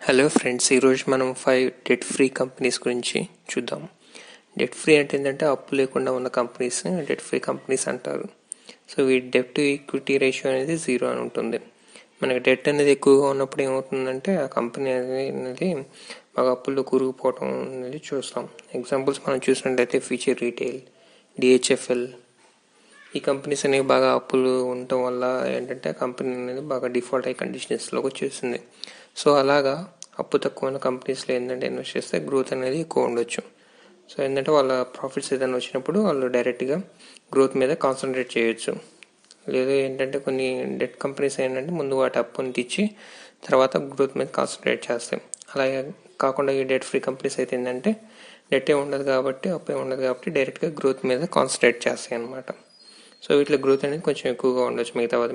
Hello friends, ఈరోజు మనం 5 debt free companies గురించి చూద్దాం. డెట్ ఫ్రీ అంటే ఏంటంటే అప్పు లేకుండా ఉన్న కంపెనీస్ డెట్ ఫ్రీ కంపెనీస్ అంటారు. సో ఈ డెట్ టు ఈక్విటీ రేషియో అనేది 0 అని ఉంటుంది. మనకి డెట్ అనేది ఎక్కువగా ఉన్నప్పుడు ఏమవుతుందంటే ఆ కంపెనీ అనేది బాగా అప్పుల్లో కూరుకుపోవటం అనేది చూస్తాం. ఎగ్జాంపుల్స్ మనం చూసినట్లయితే ఫ్యూచర్ రీటైల్, డిహెచ్ఎఫ్ఎల్, ఈ కంపెనీస్ అనేవి బాగా అప్పులు ఉండటం వల్ల ఏంటంటే ఆ కంపెనీ అనేది బాగా డిఫాల్ట్ అయ్యే కండిషన్స్లోకి వచ్చేసింది. సో అలాగా అప్పు తక్కువ ఉన్న కంపెనీస్లో ఏంటంటే ఇన్వెస్ట్ చేస్తే గ్రోత్ అనేది ఎక్కువ ఉండొచ్చు. సో ఏంటంటే వాళ్ళ ప్రాఫిట్స్ ఏదైనా వచ్చినప్పుడు వాళ్ళు డైరెక్ట్గా గ్రోత్ మీద కాన్సన్ట్రేట్ చేయొచ్చు. లేదా ఏంటంటే కొన్ని డెట్ కంపెనీస్ ఏంటంటే ముందు వాటి అప్పుని తెచ్చి తర్వాత గ్రోత్ మీద కాన్సన్ట్రేట్ చేస్తాయి. అలాగే కాకుండా ఈ డెట్ ఫ్రీ కంపెనీస్ అయితే ఏంటంటే డెట్ ఉండదు కాబట్టి అప్పు ఉండదు కాబట్టి డైరెక్ట్గా గ్రోత్ మీద కాన్సన్ట్రేట్ చేస్తాయి అన్నమాట. సో వీటిలో గ్రోత్ అనేది కొంచెం ఎక్కువగా ఉండొచ్చు మిగతా వాటి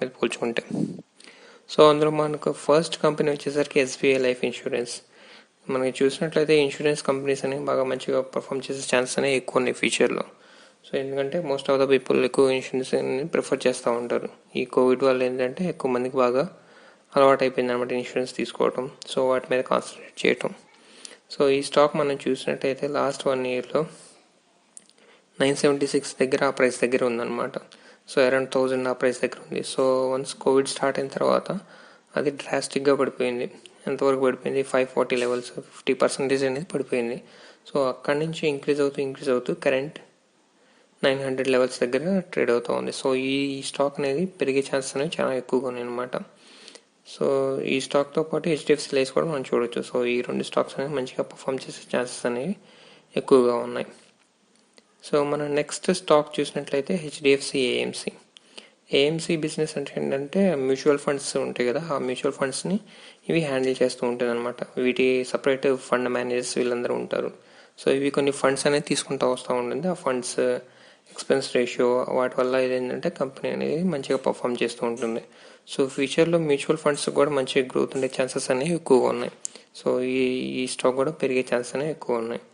మీద పోల్చుకుంటే. సో అందులో మనకు ఫస్ట్ కంపెనీ వచ్చేసరికి ఎస్బీఐ లైఫ్ ఇన్సూరెన్స్. మనకి చూసినట్లయితే ఇన్సూరెన్స్ కంపెనీస్ అనేవి బాగా మంచిగా పర్ఫామ్ చేసే ఛాన్సెస్ అనేవి ఎక్కువ ఉన్నాయి ఫ్యూచర్లో. సో ఎందుకంటే మోస్ట్ ఆఫ్ ద పీపుల్ ఎక్కువ ఇన్సూరెన్స్ ప్రిఫర్ చేస్తూ ఉంటారు. ఈ కోవిడ్ వల్ల ఏంటంటే ఎక్కువ మందికి బాగా అలవాటు అయిపోయింది అనమాట ఇన్సూరెన్స్ తీసుకోవటం. సో వాటి మీద కాన్సన్ట్రేట్ చేయటం. సో ఈ స్టాక్ మనం చూసినట్టయితే లాస్ట్ 1 yearలో 976 దగ్గర ఆ ప్రైస్ దగ్గర ఉందన్నమాట. సో అరౌండ్ 1000 ఆ ప్రైస్ దగ్గర ఉంది. సో వన్స్ కోవిడ్ స్టార్ట్ అయిన తర్వాత అది డ్రాస్టిక్గా పడిపోయింది. ఎంతవరకు పడిపోయింది? 540 లెవెల్స్, 50% అనేది పడిపోయింది. సో అక్కడి నుంచి ఇంక్రీజ్ అవుతూ కరెంట్ 900 లెవెల్స్ దగ్గర ట్రేడ్ అవుతూ ఉంది. సో ఈ స్టాక్ అనేది పెరిగే ఛాన్సెస్ అనేవి చాలా ఎక్కువగా ఉన్నాయి అనమాట. సో ఈ స్టాక్తో పాటు హెచ్డిఎఫ్సి లైఫ్ కూడా మనం చూడొచ్చు. సో ఈ 2 స్టాక్స్ అనేవి మంచిగా పర్ఫామ్ చేసే ఛాన్సెస్ అనేవి ఎక్కువగా ఉన్నాయి. సో మనం నెక్స్ట్ స్టాక్ చూసినట్లయితే హెచ్డిఎఫ్సి ఏఎంసి. ఏఎంసి బిజినెస్ అంటే ఏంటంటే మ్యూచువల్ ఫండ్స్ ఉంటాయి కదా, ఆ మ్యూచువల్ ఫండ్స్ని ఇవి హ్యాండిల్ చేస్తూ ఉంటుంది అనమాట. వీటి సపరేట్ ఫండ్ మేనేజర్స్ వీళ్ళందరూ ఉంటారు. సో ఇవి కొన్ని ఫండ్స్ అనేది తీసుకుంటూ వస్తూ ఉంటుంది. ఆ ఫండ్స్ ఎక్స్పెన్స్ రేషియో వాటి వల్ల ఏంటంటే కంపెనీ అనేది మంచిగా పర్ఫామ్ చేస్తూ ఉంటుంది. సో ఫ్యూచర్లో మ్యూచువల్ ఫండ్స్ కూడా మంచి గ్రోత్ ఉండే ఛాన్సెస్ అనేవి ఎక్కువగా ఉన్నాయి. సో ఈ స్టాక్ కూడా పెరిగే ఛాన్సెస్ అనేవి ఎక్కువ ఉన్నాయి.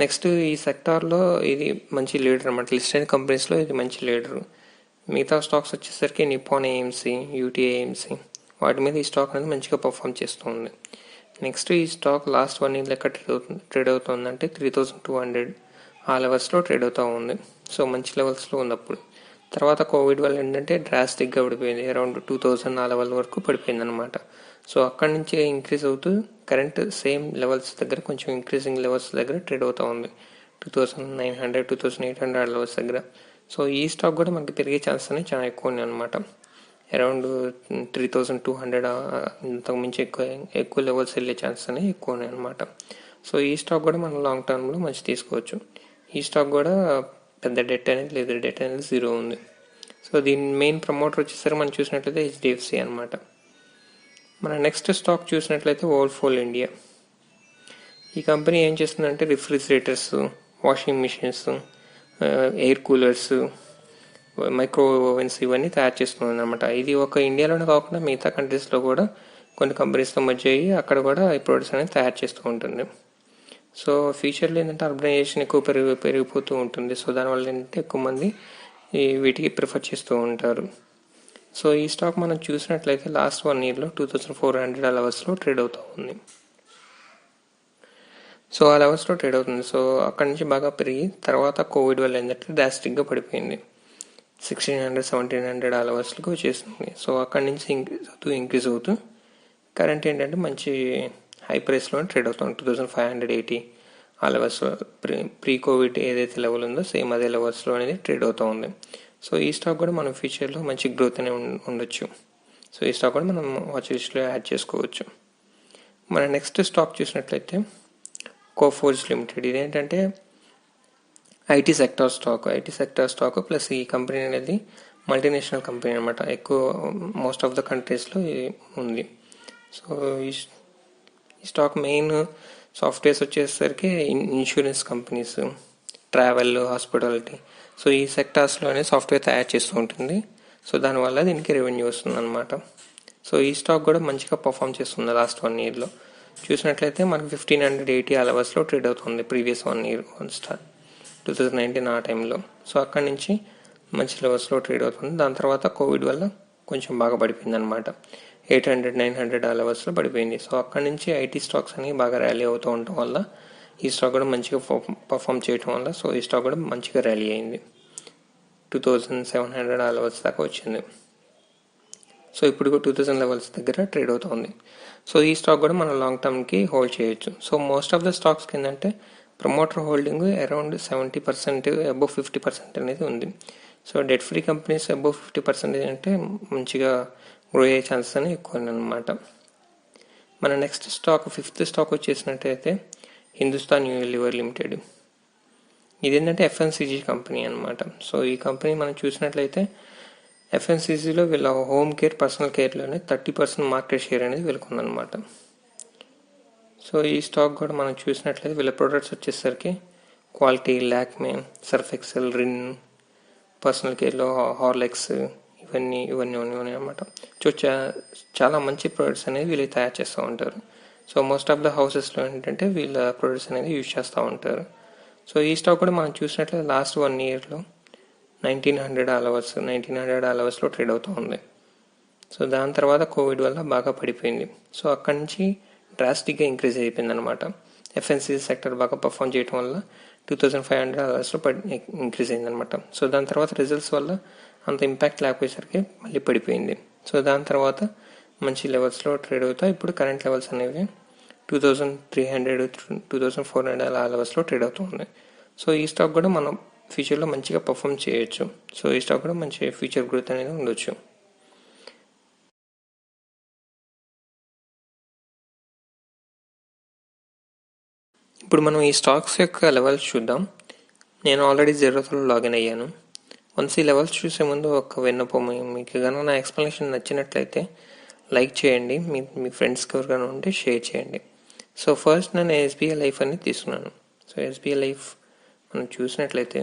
నెక్స్ట్ ఈ సెక్టార్లో ఇది మంచి లీడర్ అనమాట. లిస్టెడ్ కంపెనీస్లో ఇది మంచి లీడరు. మిగతా స్టాక్స్ వచ్చేసరికి నిప్పాన్ ఏఎంసి, యూటీఏఎంసి, వాటి మీద ఈ స్టాక్ అనేది మంచిగా పర్ఫామ్ చేస్తూ ఉంది. నెక్స్ట్ ఈ స్టాక్ లాస్ట్ 1 year లెక్క ట్రేడ్ అవుతుందంటే 3200 ఆ లెవెల్స్లో ట్రేడ్ అవుతూ ఉంది. సో మంచి లెవెల్స్లో ఉంది అప్పుడు. తర్వాత కోవిడ్ వల్ల ఏంటంటే డ్రాస్టిక్గా పడిపోయింది. అరౌండ్ 2000 ఆ లెవెల్ వరకు పడిపోయింది అనమాట. సో అక్కడి నుంచి ఇంక్రీజ్ అవుతూ కరెంట్ సేమ్ లెవెల్స్ దగ్గర కొంచెం ఇంక్రీజింగ్ లెవెల్స్ దగ్గర ట్రేడ్ అవుతూ ఉంది. 2900, 2800 లెవెల్స్ దగ్గర. సో ఈ స్టాక్ కూడా మనకి పెరిగే ఛాన్సెస్ అనేవి చాలా ఎక్కువ ఉన్నాయి అనమాట. అరౌండ్ 3200 ఇంతకు మించి ఎక్కువ లెవెల్స్ వెళ్ళే ఛాన్సెస్ అనేవి ఎక్కువ ఉన్నాయి అనమాట. సో ఈ స్టాక్ కూడా మనం లాంగ్ టర్మ్లో మంచి తీసుకోవచ్చు. ఈ స్టాక్ కూడా పెద్ద డెట్ అనేది లేదు, డెట్ అనేది 0 ఉంది. సో దీని మెయిన్ ప్రమోటర్ వచ్చేసరికి మనం చూసినట్లయితే హెచ్డిఎఫ్సి అనమాట. మన నెక్స్ట్ స్టాక్ చూసినట్లయితే వర్ల్పూల్ ఇండియా. ఈ కంపెనీ ఏం చేస్తుందంటే refrigerators, washing machines, air coolers, micro ovens ఇవన్నీ తయారు చేస్తుంది అనమాట. ఇది ఒక ఇండియాలోనే కాకుండా మిగతా కంట్రీస్లో కూడా కొన్ని కంపెనీస్తో మధ్య అయ్యి అక్కడ కూడా ఈ ప్రొడక్ట్స్ అనేది తయారు చేస్తూ ఉంటుంది. సో ఫ్యూచర్లో ఏంటంటే అర్బనైజేషన్ ఎక్కువ పెరిగిపోతూ ఉంటుంది. సో దానివల్ల ఏంటంటే ఎక్కువ మంది వీటికి ప్రిఫర్ చేస్తూ ఉంటారు. సో ఈ స్టాక్ మనం చూసినట్లయితే లాస్ట్ 1 yearలో 2400 లెవెల్స్లో ట్రేడ్ అవుతూ ఉంది. సో ఆ లెవెల్స్లో ట్రేడ్ అవుతుంది. సో అక్కడి నుంచి బాగా పెరిగి తర్వాత కోవిడ్ వల్ల ఏంటంటే డ్రాస్టిక్గా పడిపోయింది. 1600, 1700 ఆ లెవెల్స్కి వచ్చేసింది. సో అక్కడి నుంచి ఇంక్రీజ్ అవుతూ కరెంట్ ఏంటంటే మంచి హై ప్రైస్లో ట్రేడ్ అవుతుంది. 2580 ఆ లెవెల్స్లో ప్రీ కోవిడ్ ఏదైతే లెవెల్ ఉందో సేమ్ అదే లెవెల్స్లో అనేది ట్రేడ్ అవుతూ ఉంది. సో ఈ స్టాక్ కూడా మనం ఫ్యూచర్లో మంచి గ్రోత్ అనే ఉండొచ్చు. సో ఈ స్టాక్ కూడా మనం వాచ్ లిస్ట్లో యాడ్ చేసుకోవచ్చు. మన నెక్స్ట్ స్టాక్ చూసినట్లయితే కోఫోర్జ్ లిమిటెడ్. ఇదేంటంటే ఐటీ సెక్టార్ స్టాక్ ప్లస్ ఈ కంపెనీ అనేది మల్టీనేషనల్ కంపెనీ అనమాట. ఎక్కువ మోస్ట్ ఆఫ్ ద కంట్రీస్లో ఉంది. సో ఈ స్టాక్ మెయిన్ సాఫ్ట్వేర్స్ వచ్చేసరికి insurance companies, travel, hospitality, so ఈ సెక్టార్స్లోనే సాఫ్ట్వేర్ తయారు చేస్తూ ఉంటుంది. సో దానివల్ల దీనికి రెవెన్యూ వస్తుంది అనమాట. సో ఈ స్టాక్ కూడా మంచిగా పర్ఫామ్ చేస్తుంది లాస్ట్ 1 yearలో. చూసినట్లయితే మనకి 1580 ఆ లెవెల్స్లో ట్రేడ్ అవుతుంది ప్రీవియస్ 1 year 2019 ఆ టైంలో. సో అక్కడి నుంచి మంచి లెవెల్స్లో ట్రేడ్ అవుతుంది. దాని తర్వాత కోవిడ్ వల్ల కొంచెం బాగా పడిపోయింది అనమాట. 800-900 ఆ లెవెల్స్లో పడిపోయింది. సో అక్కడి నుంచి ఐటీ స్టాక్స్ అనేవి బాగా ర్యాలీ అవుతూ ఉండటం వల్ల ఈ స్టాక్ కూడా మంచిగా పర్ఫామ్ చేయటం వల్ల సో ఈ స్టాక్ కూడా మంచిగా ర్యాలీ అయింది. 2700 ఆ లెవెల్స్ దాకా వచ్చింది. సో ఇప్పుడు 2000 లెవెల్స్ దగ్గర ట్రేడ్ అవుతుంది. సో ఈ స్టాక్ కూడా మనం లాంగ్ టర్మ్కి హోల్డ్ చేయొచ్చు. సో మోస్ట్ ఆఫ్ ద స్టాక్స్కి ఏంటంటే ప్రమోటర్ హోల్డింగ్ అరౌండ్ 70%, అబోవ్ 50% అనేది ఉంది. So det free companies above 50% అంటే మంచిగా గ్రో అయ్యే ఛాన్సెస్ అని ఎక్కువ అనమాట. మన నెక్స్ట్ స్టాక్ 5th స్టాక్ వచ్చేసినట్టయితే హిందుస్థాన్ యూనిలివర్ లిమిటెడ్. ఇదేంటంటే ఎఫ్ఎన్సీజీ కంపెనీ అనమాట. సో ఈ కంపెనీ మనం చూసినట్లయితే ఎఫ్ఎన్సీజీలో వీళ్ళ హోమ్ కేర్, పర్సనల్ కేర్లోనే 30% మార్కెట్ షేర్ అనేది వీళ్ళకుందనమాట. సో ఈ స్టాక్ కూడా మనం చూసినట్లయితే వీళ్ళ ప్రొడక్ట్స్ వచ్చేసరికి Kwality, Lakme, Surf Excel, Rin, personal కేర్లో హార్లిక్స్, ఇవన్నీ అనమాట. సో చాలా మంచి ప్రొడక్ట్స్ అనేవి వీళ్ళు తయారు చేస్తూ ఉంటారు. సో మోస్ట్ ఆఫ్ ద హౌసెస్లో ఏంటంటే వీళ్ళ ప్రొడక్ట్స్ అనేది యూజ్ చేస్తూ ఉంటారు. సో ఈ స్టాక్ కూడా మనం చూసినట్లయితే లాస్ట్ 1 ఇయర్లో 1900 ఆ లెవెల్స్లో ట్రేడ్ అవుతూ ఉంది. సో దాని తర్వాత కోవిడ్ వల్ల బాగా పడిపోయింది. సో అక్కడి నుంచి డ్రాస్టిక్గా ఇంక్రీజ్ అయిపోయింది అనమాట. ఎఫ్ఎన్సీజీ సెక్టర్ బాగా పర్ఫామ్ చేయడం వల్ల 2500 ఆ లెవెల్స్లో ఇంక్రీజ్ అయింది అనమాట. సో దాని తర్వాత రిజల్ట్స్ వల్ల అంత ఇంపాక్ట్ లేకపోయేసరికి మళ్ళీ పడిపోయింది. సో దాని తర్వాత మంచి లెవెల్స్లో ట్రేడ్ అవుతా ఇప్పుడు కరెంట్ లెవెల్స్ అనేవి 2300, 2400 ఆ లెవెల్స్లో ట్రేడ్ అవుతుంది. సో ఈ స్టాక్ కూడా మనం ఫ్యూచర్లో మంచిగా పర్ఫామ్ చేయొచ్చు. సో ఈ స్టాక్ కూడా మంచి ఫ్యూచర్ గ్రోత్ అనేది ఉండొచ్చు. ఇప్పుడు మనం ఈ స్టాక్స్ యొక్క లెవెల్స్ చూద్దాం. నేను ఆల్రెడీ జీరోతో లాగిన్ అయ్యాను. వన్స్ ఈ లెవెల్స్ చూసే ముందు ఒక విన్నపం, మీకు కనుక నా ఎక్స్ప్లెనేషన్ నచ్చినట్లయితే లైక్ చేయండి, మీ ఫ్రెండ్స్కి ఎవరికైనా ఉంటే షేర్ చేయండి. సో ఫస్ట్ నేను ఎస్బీఐ లైఫ్ అని తీసుకున్నాను. సో ఎస్బీఐ లైఫ్ మనం చూసినట్లయితే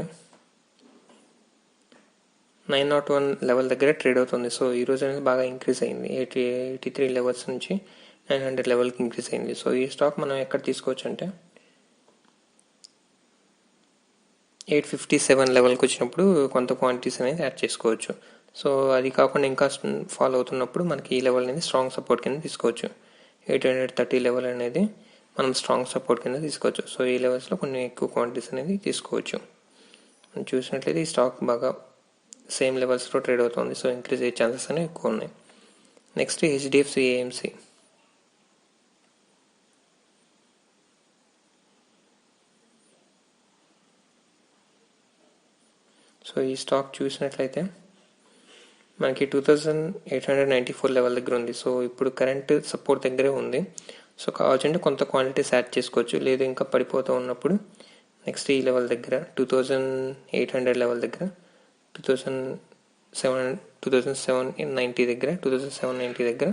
901 లెవెల్ దగ్గర ట్రేడ్ అవుతుంది. సో ఈ రోజు అనేది బాగా ఇంక్రీజ్ అయింది. 83 లెవెల్స్ నుంచి 900 లెవెల్కి ఇంక్రీజ్ అయింది. సో ఈ స్టాక్ మనం ఎక్కడ తీసుకోవచ్చు అంటే 857 లెవెల్కి వచ్చినప్పుడు కొంత క్వాంటిటీస్ అనేది యాడ్ చేసుకోవచ్చు. సో అది కాకుండా ఇంకా ఫాలో అవుతున్నప్పుడు మనకి ఈ లెవెల్ అనేది స్ట్రాంగ్ సపోర్ట్ కింద తీసుకోవచ్చు. 830 లెవెల్ అనేది మనం స్ట్రాంగ్ సపోర్ట్ కింద తీసుకోవచ్చు. సో ఈ లెవెల్స్లో కొన్ని ఎక్కువ క్వాంటిటీస్ అనేది తీసుకోవచ్చు. మనం చూసినట్లయితే ఈ స్టాక్ బాగా సేమ్ లెవెల్స్లో ట్రేడ్ అవుతుంది. సో ఇంక్రీజ్ అయ్యే ఛాన్సెస్ అనేవి ఎక్కువ ఉన్నాయి. Next HDFC AMC. సో ఈ స్టాక్ చూసినట్లయితే మనకి 2894 లెవెల్ దగ్గర ఉంది. సో ఇప్పుడు కరెంట్ సపోర్ట్ దగ్గరే ఉంది. సో కావాల్సింటే కొంత క్వాంటిటీస్ యాడ్ చేసుకోవచ్చు. లేదు ఇంకా పడిపోతూ ఉన్నప్పుడు నెక్స్ట్ ఈ లెవెల్ దగ్గర 2790 లెవెల్ దగ్గర 2790 దగ్గర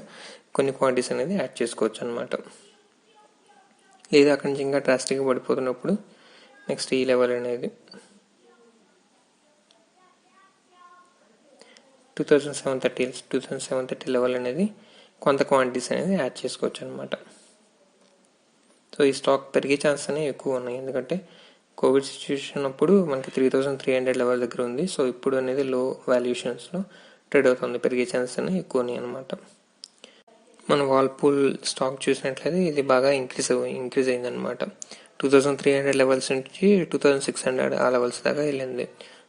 కొన్ని క్వాంటిటీస్ అనేది యాడ్ చేసుకోవచ్చు అనమాట. లేదా అక్కడి నుంచి ఇంకా డ్రాస్టిక్గా పడిపోతున్నప్పుడు నెక్స్ట్ ఈ లెవెల్ అనేది 2730 లెవెల్ అనేది కొంత క్వాంటిటీస్ అనేది యాడ్ చేసుకోవచ్చు అనమాట. సో ఈ స్టాక్ పెరిగే ఛాన్స్ అనేవి ఎక్కువ ఉన్నాయి. ఎందుకంటే కోవిడ్ సిచ్యువేషన్ అప్పుడు మనకి 3300 లెవెల్ దగ్గర ఉంది. సో ఇప్పుడు అనేది లో వాల్యుయేషన్స్లో ట్రేడ్ అవుతుంది. పెరిగే ఛాన్స్ అనేవి ఎక్కువ ఉన్నాయి అనమాట. మన వాల్పూల్ స్టాక్ చూసినట్లయితే ఇది బాగా ఇంక్రీజ్ అయిందనమాట. 2300 లెవెల్స్ నుంచి 2600 ఆ లెవెల్స్ దాకా వెళ్ళింది.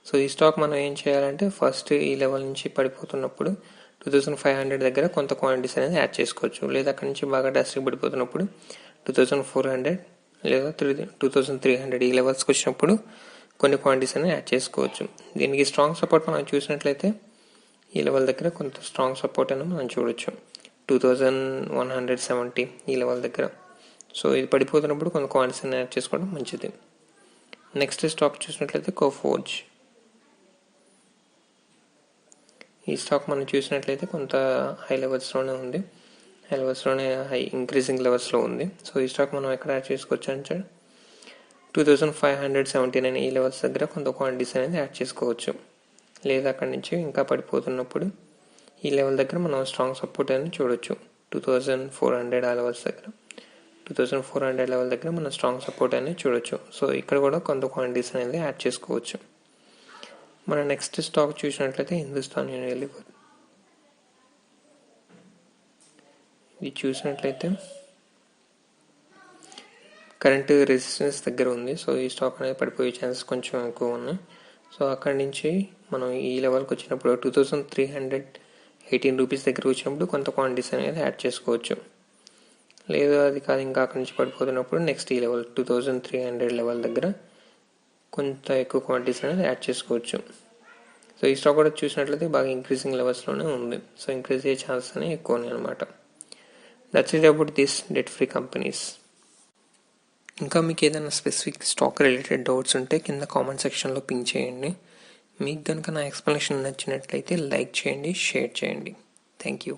సో ఈ స్టాక్ మనం ఏం చేయాలంటే ఫస్ట్ ఈ లెవెల్ నుంచి పడిపోతున్నప్పుడు 2500 దగ్గర కొంత క్వాంటిటీస్ అనేది యాడ్ చేసుకోవచ్చు. లేదా అక్కడి నుంచి బాగా డ్రాస్టిక్ పడిపోతున్నప్పుడు 2400 లేదా 2300 ఈ లెవెల్స్కి వచ్చినప్పుడు కొన్ని క్వాంటిటీస్ అనేది యాడ్ చేసుకోవచ్చు. దీనికి స్ట్రాంగ్ సపోర్ట్ మనం చూసినట్లయితే ఈ లెవెల్ దగ్గర కొంత స్ట్రాంగ్ సపోర్ట్ అనేది మనం చూడొచ్చు. 2170 ఈ లెవెల్ దగ్గర. సో ఇది పడిపోతున్నప్పుడు కొంత క్వాంటిటీస్ అనేది యాడ్ చేసుకోవడం మంచిది. నెక్స్ట్ స్టాక్ చూసినట్లయితే కోఫోర్జ్. ఈ స్టాక్ మనం చూసినట్లయితే కొంత హై లెవెల్స్లోనే ఉంది. హై ఇంక్రీజింగ్ లెవెల్స్లో ఉంది. సో ఈ స్టాక్ మనం ఎక్కడ యాడ్ చేసుకోవచ్చు అంటే 2579 ఈ లెవెల్స్ దగ్గర కొంత క్వాంటిటీస్ అనేది యాడ్ చేసుకోవచ్చు. లేదా అక్కడి నుంచి ఇంకా పడిపోతున్నప్పుడు ఈ లెవెల్ దగ్గర మనం స్ట్రాంగ్ సపోర్ట్ అనేది చూడొచ్చు. 2400 ఆ లెవెల్స్ దగ్గర 2400 లెవెల్ దగ్గర మనం స్ట్రాంగ్ సపోర్ట్ అనేది చూడొచ్చు. సో ఇక్కడ కూడా కొంత క్వాంటిటీస్ అనేది యాడ్ చేసుకోవచ్చు. మన నెక్స్ట్ స్టాక్ చూసినట్లయితే హిందుస్థాన్ యూనిలివర్. ఇది చూసినట్లయితే కరెంట్ రెసిస్టెన్స్ దగ్గర ఉంది. సో ఈ స్టాక్ అనేది పడిపోయే ఛాన్సెస్ కొంచెం ఎక్కువ ఉన్నాయి. సో అక్కడి నుంచి మనం ఈ లెవెల్కి వచ్చినప్పుడు 2318 రూపీస్ దగ్గర వచ్చినప్పుడు కొంత క్వాంటిటీస్ అనేది యాడ్ చేసుకోవచ్చు. లేదు అది కాదు ఇంకా అక్కడి నుంచి పడిపోతున్నప్పుడు నెక్స్ట్ ఈ లెవెల్ 2300 లెవెల్ దగ్గర కొంత ఎక్కువ క్వాంటిటీస్ అనేది యాడ్ చేసుకోవచ్చు. సో ఈ స్టాక్ కూడా చూసినట్లయితే బాగా ఇంక్రీజింగ్ లెవెల్స్లోనే ఉంది. సో ఇంక్రీజ్ అయ్యే ఛాన్సెస్ అనేవి ఎక్కువ ఉన్నాయి అనమాట. That's it about this debt free companies. ఇంకా మీకు ఏదైనా స్పెసిఫిక్ స్టాక్ రిలేటెడ్ డౌట్స్ ఉంటే కింద కామెంట్ సెక్షన్లో పింక్ చేయండి. మీకు కనుక నా ఎక్స్ప్లెనేషన్ నచ్చినట్లయితే లైక్ చేయండి, షేర్ చేయండి. Thank you.